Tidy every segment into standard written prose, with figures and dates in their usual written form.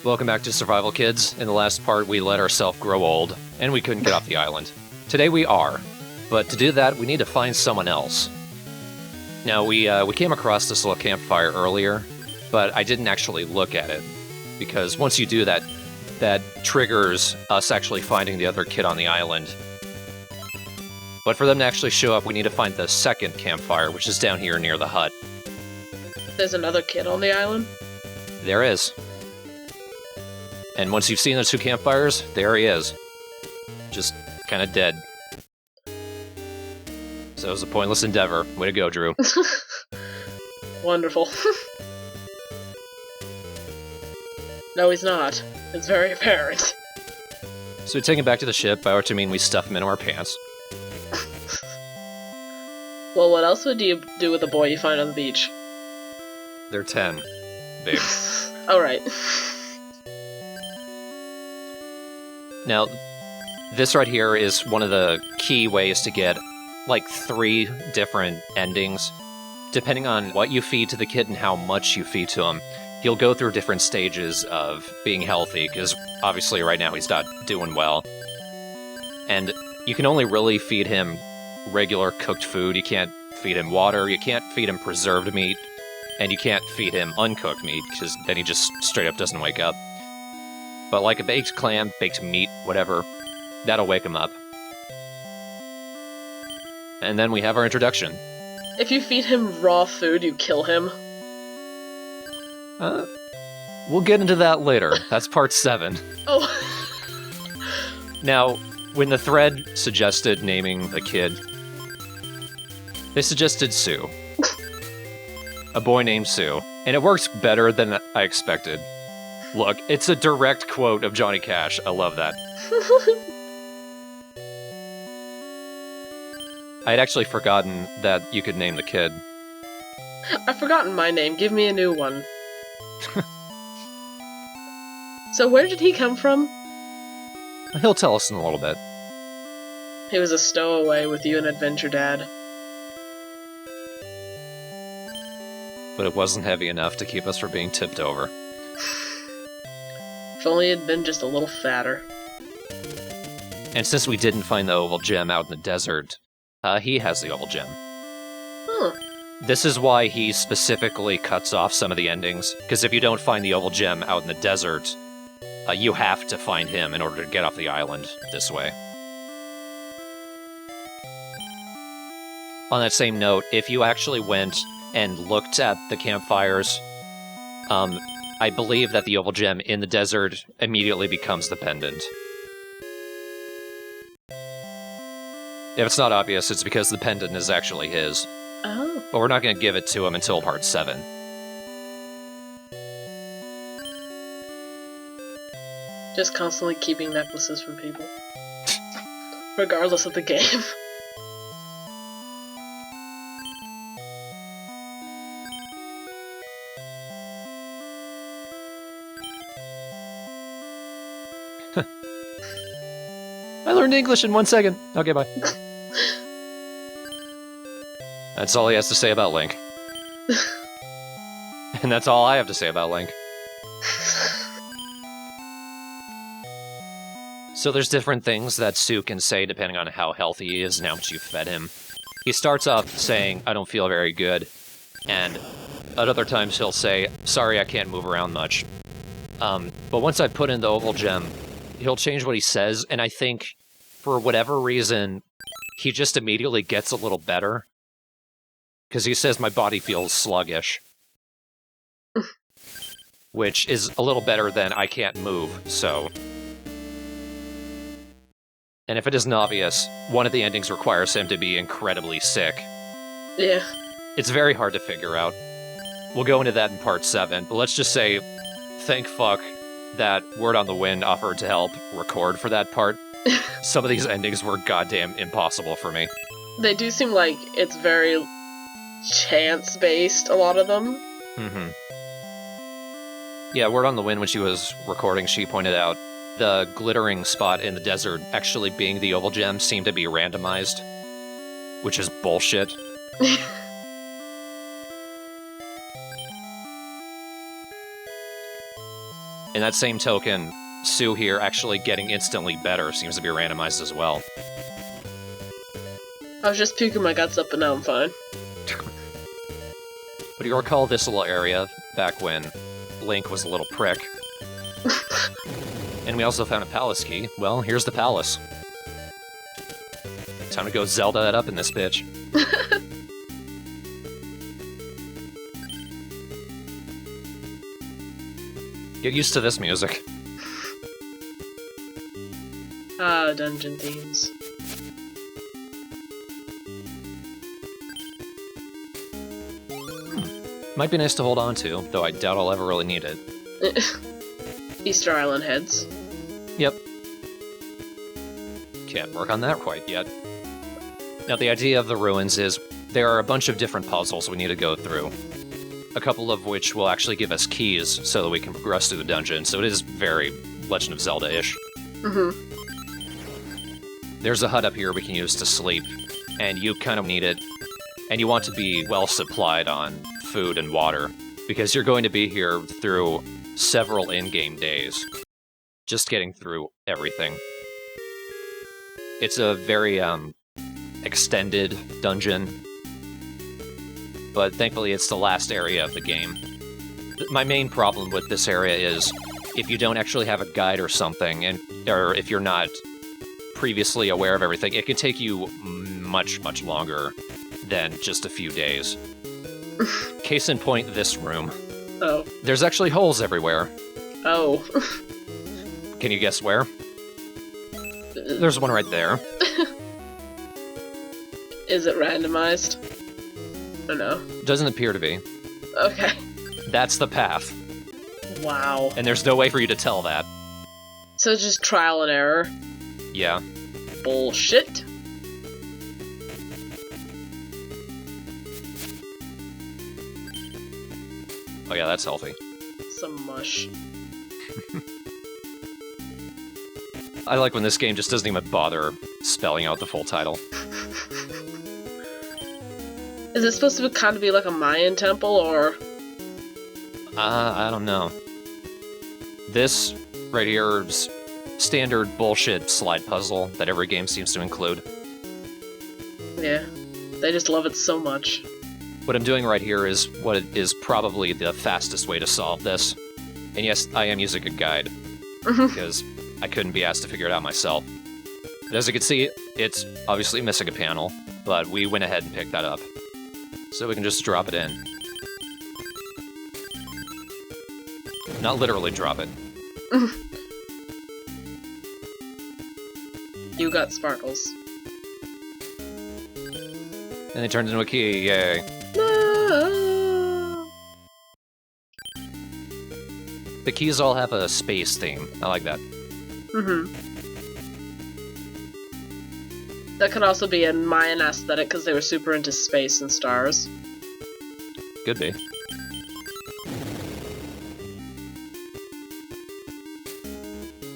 Welcome back to Survival Kids. In the last part, we let ourselves grow old, and we couldn't get off the island. Today we are, but to do that, we need to find someone else. Now, we came across this little campfire earlier, but I didn't actually look at it, because once you do that, that triggers us actually finding the other kid on the island. But for them to actually show up, we need to find the second campfire, which is down here near the hut. There's another kid on the island? There is. And once you've seen those two campfires, there he is. Just kind of dead. So it was a pointless endeavor. Way to go, Drew. Wonderful. No, he's not. It's very apparent. So we take him back to the ship, by which I mean we stuff him into our pants. Well, what else would you do with a boy you find on the beach? They're 10, babe. Alright. Now, this right here is one of the key ways to get, like, 3 different endings. Depending on what you feed to the kid and how much you feed to him, he'll go through different stages of being healthy, because obviously right now he's not doing well. And you can only really feed him regular cooked food. You can't feed him water, you can't feed him preserved meat, and you can't feed him uncooked meat, because then he just straight up doesn't wake up. But like a baked clam, baked meat, whatever, that'll wake him up. And then we have our introduction. If you feed him raw food, you kill him. We'll get into that later. That's part 7. Oh. Now, when the thread suggested naming the kid, they suggested Sue. A boy named Sue. And it works better than I expected. Look, it's a direct quote of Johnny Cash. I love that. I had actually forgotten that you could name the kid. I've forgotten my name. Give me a new one. So where did he come from? He'll tell us in a little bit. He was a stowaway with you and Adventure Dad. But it wasn't heavy enough to keep us from being tipped over. If only he'd been just a little fatter. And since we didn't find the oval gem out in the desert, he has the oval gem. Huh. This is why he specifically cuts off some of the endings, because if you don't find the oval gem out in the desert, you have to find him in order to get off the island this way. On that same note, if you actually went and looked at the campfires, I believe that the oval gem in the desert immediately becomes the pendant. If it's not obvious, it's because the pendant is actually his. Oh. But we're not going to give it to him until part 7. Just constantly keeping necklaces from people. Regardless of the game. I learned English in 1 second. Okay, bye. That's all he has to say about Link. And that's all I have to say about Link. So there's different things that Sue can say depending on how healthy he is and how much you fed him. He starts off saying, I don't feel very good. And at other times he'll say, sorry, I can't move around much. But once I put in the oval gem, he'll change what he says, and I think, for whatever reason, he just immediately gets a little better. Because he says, my body feels sluggish. Which is a little better than I can't move, so... And if it isn't obvious, one of the endings requires him to be incredibly sick. Yeah. It's very hard to figure out. We'll go into that in part 7, but let's just say, thank fuck that Word on the Wind offered to help record for that part. Some of these endings were goddamn impossible for me. They do seem like it's very chance-based, a lot of them. Mm-hmm. Yeah, Word on the Wind, when she was recording, she pointed out the glittering spot in the desert actually being the oval gem seemed to be randomized, which is bullshit. In that same token, Sue here actually getting instantly better seems to be randomized as well. I was just puking my guts up, but now I'm fine. But you recall this little area back when Link was a little prick. And we also found a palace key. Well, here's the palace. Time to go Zelda that up in this bitch. Get used to this music. Ah, dungeon themes. Might be nice to hold on to, though I doubt I'll ever really need it. Easter Island heads. Yep. Can't work on that quite yet. Now, the idea of the ruins is there are a bunch of different puzzles we need to go through. A couple of which will actually give us keys so that we can progress through the dungeon, so it is very Legend of Zelda-ish. Mm-hmm. There's a hut up here we can use to sleep, and you kind of need it. And you want to be well supplied on food and water, because you're going to be here through several in-game days, just getting through everything. It's a very, extended dungeon, but thankfully it's the last area of the game. My main problem with this area is if you don't actually have a guide or something, or if you're not previously aware of everything, it can take you much, much longer than just a few days. Case in point, this room. Oh. There's actually holes everywhere. Oh. Can you guess where? There's one right there. Is it randomized? Or no? Doesn't appear to be. Okay. That's the path. Wow. And there's no way for you to tell that. So it's just trial and error? Yeah. Bullshit. Oh yeah, that's healthy. Some mush. I like when this game just doesn't even bother spelling out the full title. Is it supposed to kind of be like a Mayan temple, or...? I don't know. This right here is standard bullshit slide puzzle that every game seems to include. Yeah. They just love it so much. What I'm doing right here is what is probably the fastest way to solve this. And yes, I am using a guide, because I couldn't be asked to figure it out myself. But as you can see, it's obviously missing a panel, but we went ahead and picked that up. So we can just drop it in. Not literally drop it. You got sparkles. And it turned into a key, yay. No. The keys all have a space theme. I like that. Mm-hmm. That could also be a Mayan aesthetic because they were super into space and stars. Could be.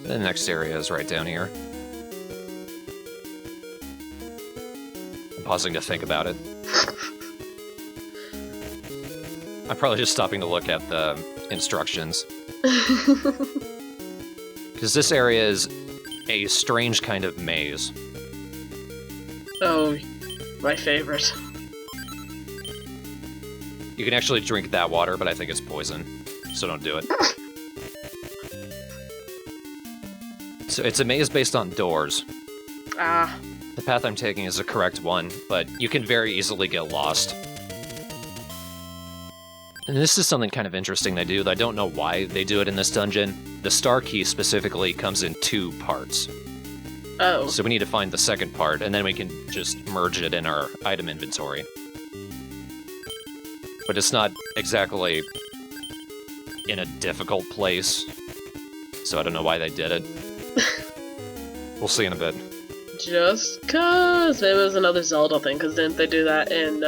The next area is right down here. I'm pausing to think about it. I'm probably just stopping to look at the instructions. Because this area is a strange kind of maze. Oh, my favorite. You can actually drink that water, but I think it's poison, so don't do it. So it's a maze based on doors. Ah. The path I'm taking is the correct one, but you can very easily get lost. And this is something kind of interesting they do, though I don't know why they do it in this dungeon. The star key specifically comes in 2 parts. Oh. So we need to find the second part, and then we can just merge it in our item inventory. But it's not exactly in a difficult place, so I don't know why they did it. We'll see in a bit. Just cause! Maybe it was another Zelda thing, because didn't they do that in,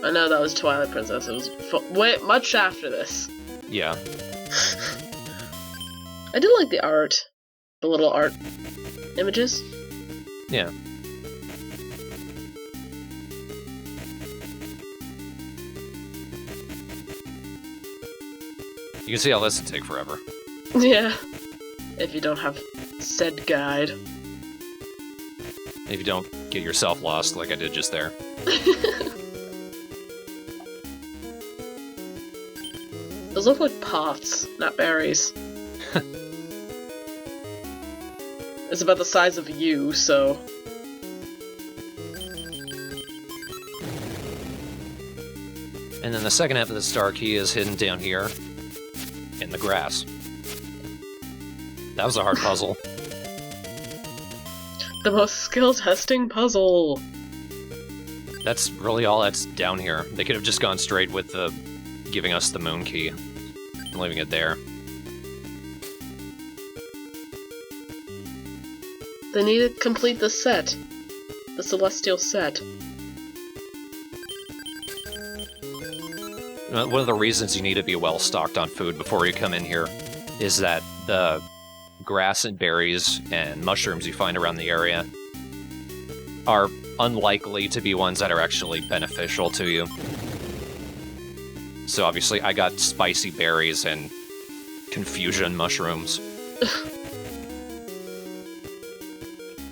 I know that was Twilight Princess, it was way much after this. Yeah. I do like the art. The little art images. Yeah. You can see how this would take forever. Yeah. If you don't have said guide. If you don't get yourself lost like I did just there. Those look like pots, not berries. It's about the size of you, so... And then the second half of the star key is hidden down here in the grass. That was a hard puzzle. The most skill-testing puzzle! That's really all that's down here. They could have just gone straight with the giving us the moon key and leaving it there. They need to complete the set. The celestial set. One of the reasons you need to be well stocked on food before you come in here is that the grass and berries and mushrooms you find around the area are unlikely to be ones that are actually beneficial to you. So obviously I got spicy berries and confusion mushrooms.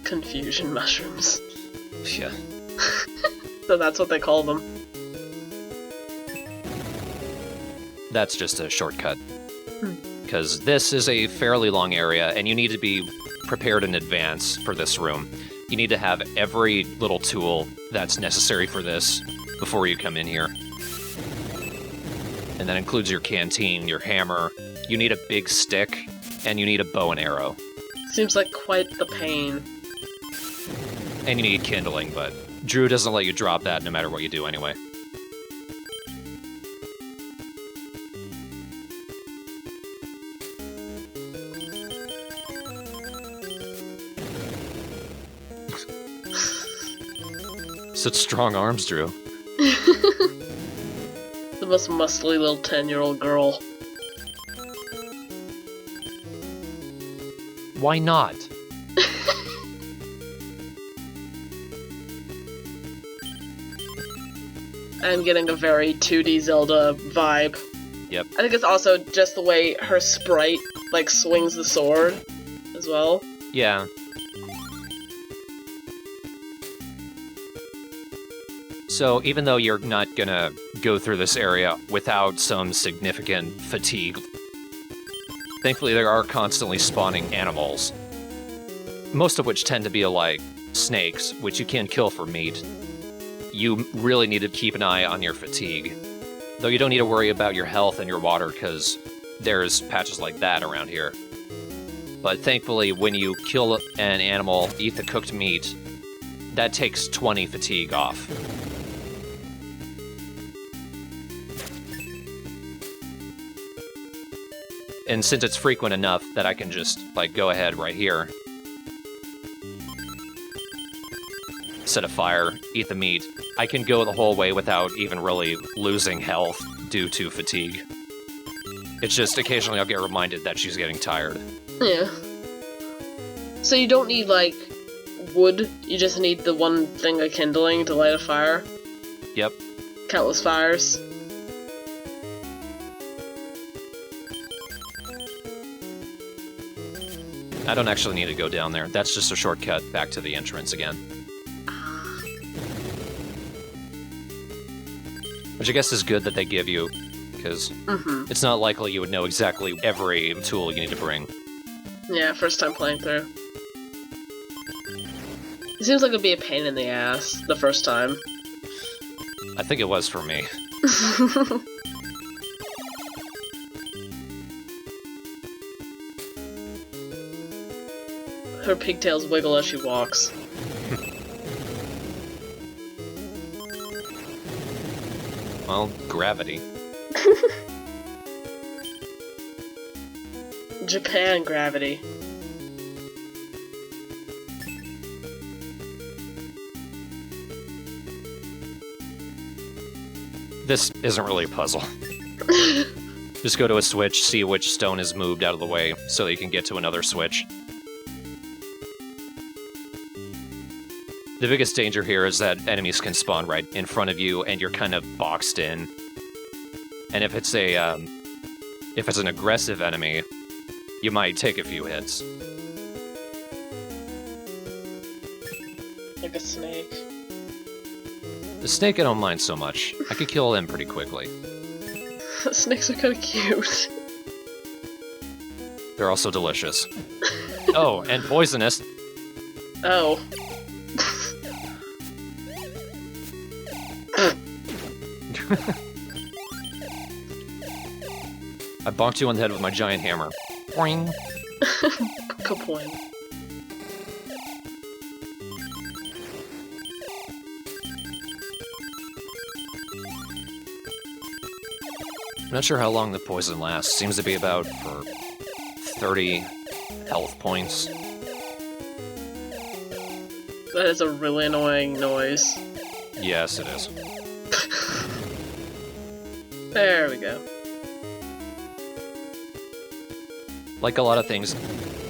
Confusion mushrooms. Yeah. So that's what they call them. That's just a shortcut. Because this is a fairly long area, and you need to be prepared in advance for this room. You need to have every little tool that's necessary for this before you come in here. And that includes your canteen, your hammer, you need a big stick, and you need a bow and arrow. Seems like quite the pain. And you need kindling, but Drew doesn't let you drop that no matter what you do anyway. Such strong arms, Drew. The most muscly little 10-year-old girl. Why not? I'm getting a very 2D Zelda vibe. Yep. I think it's also just the way her sprite, like, swings the sword as well. Yeah. So even though you're not gonna go through this area without some significant fatigue, thankfully there are constantly spawning animals, most of which tend to be like snakes, which you can kill for meat. You really need to keep an eye on your fatigue, though you don't need to worry about your health and your water because there's patches like that around here. But thankfully, when you kill an animal, eat the cooked meat, that takes 20 fatigue off. And since it's frequent enough that I can just, like, go ahead right here, set a fire, eat the meat, I can go the whole way without even really losing health due to fatigue. It's just occasionally I'll get reminded that she's getting tired. Yeah. So you don't need, like, wood, you just need the one thing of kindling to light a fire? Yep. Countless fires. I don't actually need to go down there. That's just a shortcut back to the entrance again. Which I guess is good that they give you, because it's not likely you would know exactly every tool you need to bring. Yeah, first time playing through. It seems like it'd be a pain in the ass the first time. I think it was for me. Her pigtails wiggle as she walks. Well, gravity. Japan gravity. This isn't really a puzzle. Just go to a switch, see which stone is moved out of the way, so that you can get to another switch. The biggest danger here is that enemies can spawn right in front of you, and you're kind of boxed in. And if it's a If it's an aggressive enemy, you might take a few hits. Like a snake. The snake I don't mind so much. I could kill him pretty quickly. Snakes are kinda cute. They're also delicious. Oh, and poisonous. Oh. I bonked you on the head with my giant hammer. Boing. Kapoing. I'm not sure how long the poison lasts. Seems to be about for 30 health points. That is a really annoying noise. Yes, it is. There we go. Like a lot of things,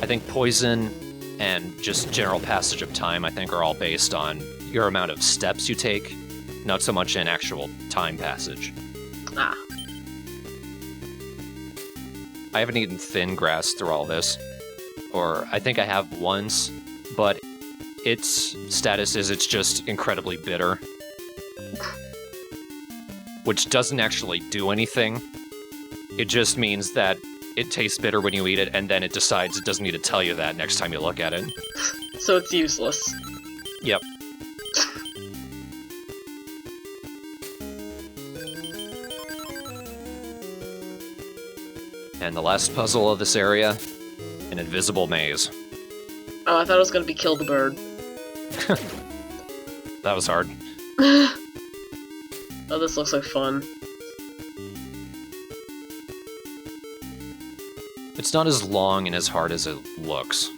I think poison and just general passage of time, I think, are all based on your amount of steps you take, not so much in actual time passage. Ah. I haven't eaten thin grass through all this, or I think I have once, but its status is it's just incredibly bitter, which doesn't actually do anything. It just means that it tastes bitter when you eat it, and then it decides it doesn't need to tell you that next time you look at it. So it's useless. Yep. And the last puzzle of this area, an invisible maze. Oh, I thought it was gonna be kill the bird. That was hard. Oh, this looks like fun. It's not as long and as hard as it looks,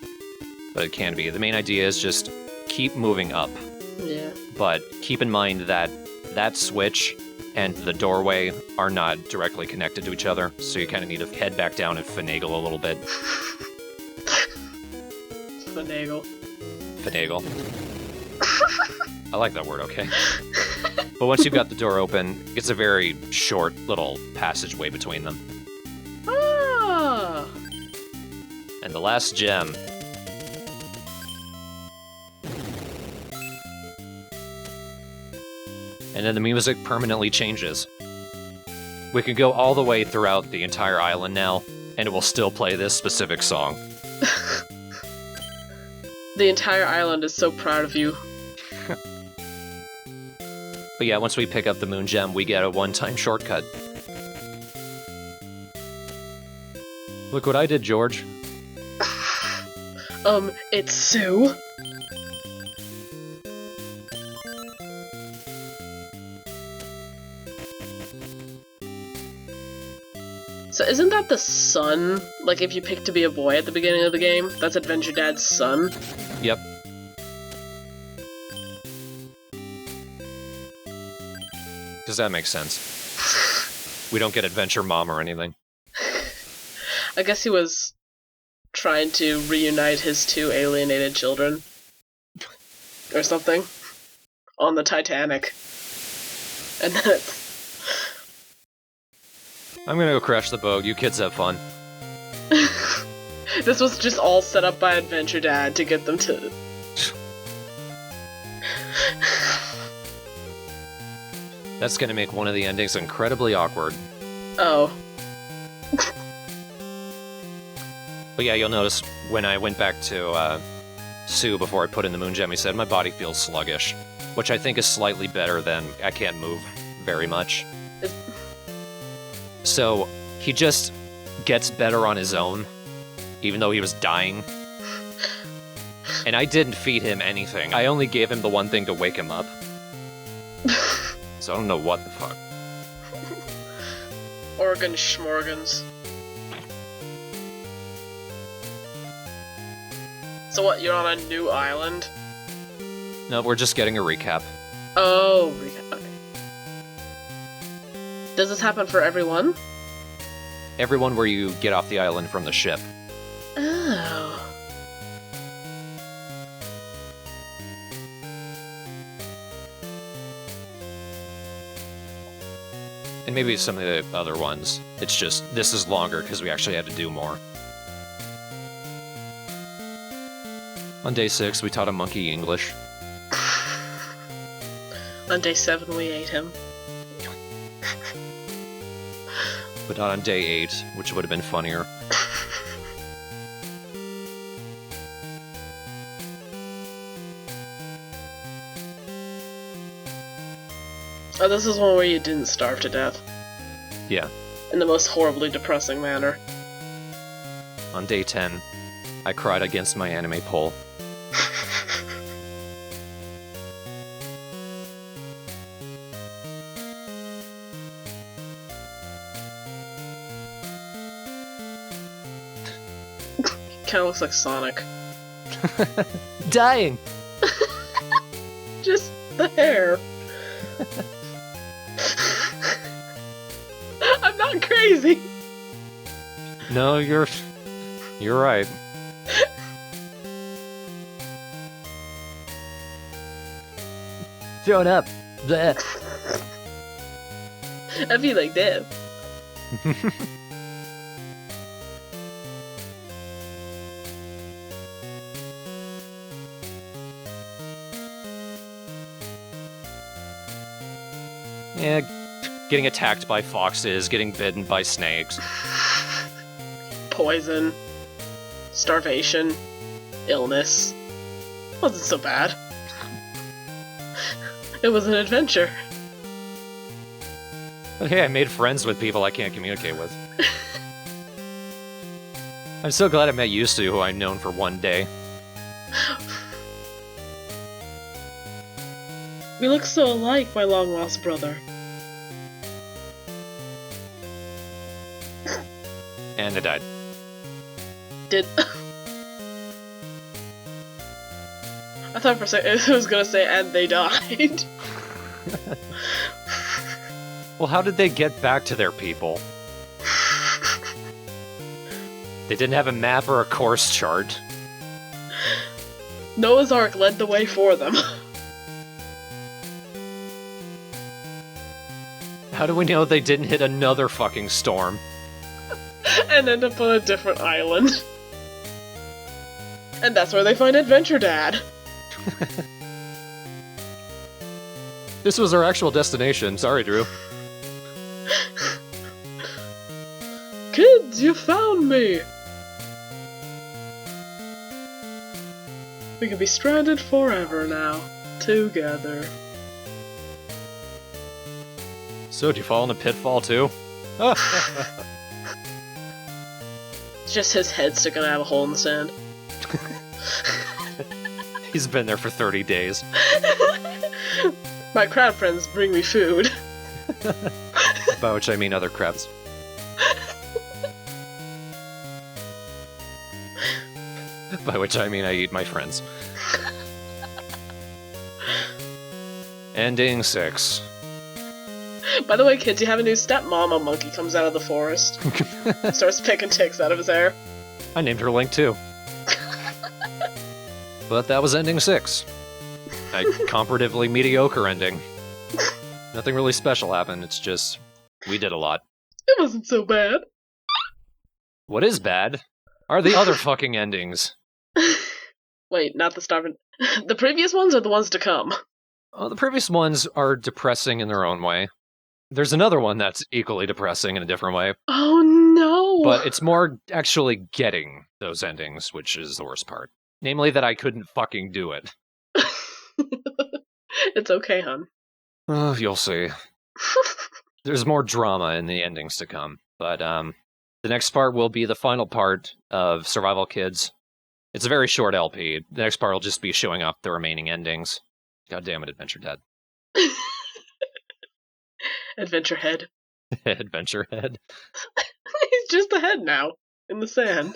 but it can be. The main idea is just keep moving up, Yeah. but keep in mind that that switch and the doorway are not directly connected to each other, so you kind of need to head back down and finagle a little bit. Finagle. Finagle. I like that word, okay? But once you've got the door open, it's a very short little passageway between them. Ah! And the last gem. And then the music permanently changes. We can go all the way throughout the entire island now, and it will still play this specific song. The entire island is so proud of you. But yeah, once we pick up the moon gem, we get a one-time shortcut. Look what I did, George. It's Sue? So isn't that the son? Like if you pick to be a boy at the beginning of the game, that's Adventure Dad's son? Yep. Does that make sense? We don't get Adventure Mom or anything. I guess he was trying to reunite his two alienated children. Or something. On the Titanic. And then it's... I'm gonna go crash the boat. You kids have fun. This was just all set up by Adventure Dad to get them to... That's gonna make one of the endings incredibly awkward. Oh. But yeah, you'll notice when I went back to Sue before I put in the moon gem, he said my body feels sluggish, which I think is slightly better than I can't move very much. So he just gets better on his own, even though he was dying. And I didn't feed him anything. I only gave him the one thing to wake him up. So I don't know what the fuck. Organ schmorgans. So what, you're on a new island? No, we're just getting a recap. Oh, okay. Does this happen for everyone? Everyone where you get off the island from the ship. Oh. And maybe some of the other ones. It's just, this is longer because we actually had to do more. On day 6, we taught a monkey English. On day 7, we ate him. But not on day 8, which would have been funnier. Oh, this is one where you didn't starve to death. Yeah. In the most horribly depressing manner. On day 10, I cried against my anime pole. Kinda looks like Sonic. Dying! Just the hair. I'm not crazy! No, you're right. Throw it up. Blech. I feel like that. Yeah, getting attacked by foxes, getting bitten by snakes. Poison. Starvation. Illness. Wasn't so bad. It was an adventure. But hey, I made friends with people I can't communicate with. I'm so glad I met Yusu, who I've known for one day. We look so alike, my long-lost brother. And I died. Did... I thought for a second I was gonna say, and they died. Well, how did they get back to their people? They didn't have a map or a course chart. Noah's Ark led the way for them. How do we know they didn't hit another fucking storm? And end up on a different island. And that's where they find Adventure Dad. This was our actual destination. Sorry, Drew. Kids, you found me! We can be stranded forever now. Together. So, did you fall in a pitfall too? It's just his head sticking out of a hole in the sand. He's been there for 30 days. My crab friends bring me food. By which I mean other crabs. By which I mean I eat my friends. Ending 6. By the way, kids, you have a new stepmom. A monkey comes out of the forest. Starts picking ticks out of his hair. I named her Link too. But that was ending 6. A comparatively mediocre ending. Nothing really special happened, it's just, we did a lot. It wasn't so bad. What is bad are the other fucking endings. Wait, not the starving... The previous ones or the ones to come? The previous ones are depressing in their own way. There's another one that's equally depressing in a different way. Oh no! But it's more actually getting those endings, which is the worst part. Namely that I couldn't fucking do it. It's okay, hun. Oh, you'll see. There's more drama in the endings to come. But the next part will be the final part of Survival Kids. It's a very short LP. The next part will just be showing off the remaining endings. God damn it, Adventure Dad. Adventure Head. Adventure Head. He's just a head now, in the sand.